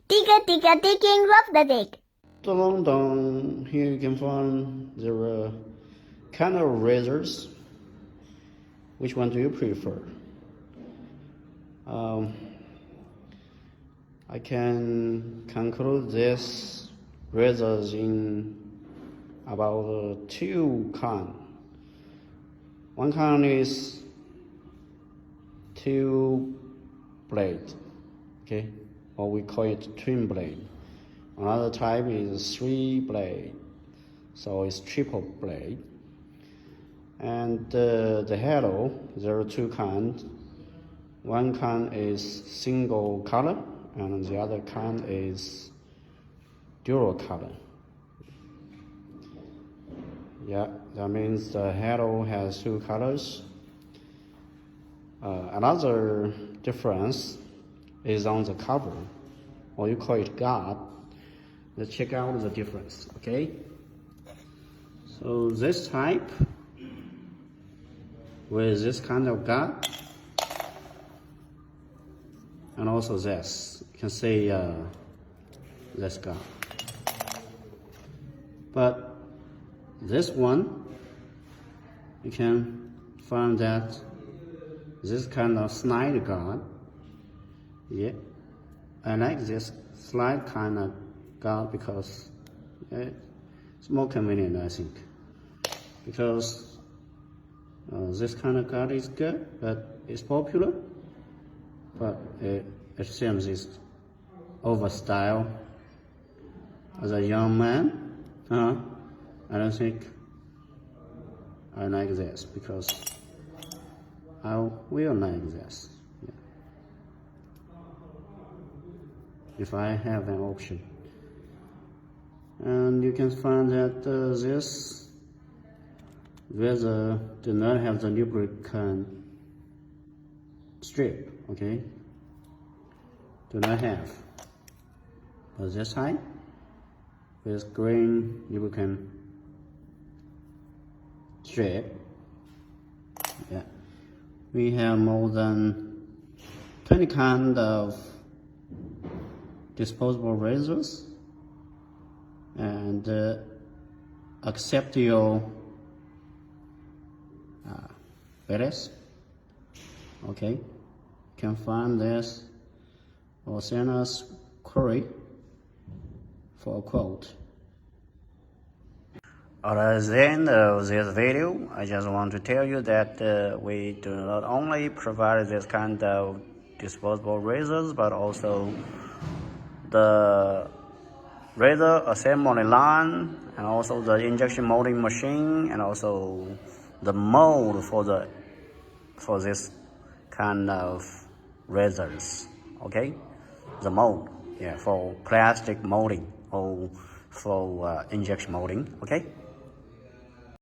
Digging RobotDigg. Down here you can find there are kind of razors. Which one do you prefer? I can conclude this razors in about two kinds. One kind is two blade, okay, or we call it twin blade. Another type is three blade, so it's triple blade. And the handle, there are two kinds. One kind is single color, and the other kind is dual color. Yeah, that means the handle has two colors. Another difference is on the cover, or you call it guard. Let's check out the difference, okay? So this type with this kind of guard, and also this, you can see this guard. But this one, you can find that this kind of slide guard. Yeah, I like this slide kind of guard because it's more convenient, I think. Because this kind of guard is good, but it's popular. But it seems it's over style. As a young man, I don't think I like this because I will like this. Yeah. If I have an option. And you can find that this razor do not have the lubricant strip, okay? Do not have. But this side with green lubricant strip. Yeah. We have more than 20 kind of disposable razors and accept your bids. Okay, you can find this or send us query for a quote. At the end of this video, I just want to tell you that we do not only provide this kind of disposable razors, but also the razor assembly line, and also the injection molding machine, and also the mold for this kind of razors. Okay, the mold, yeah, for plastic molding or for injection molding. Okay.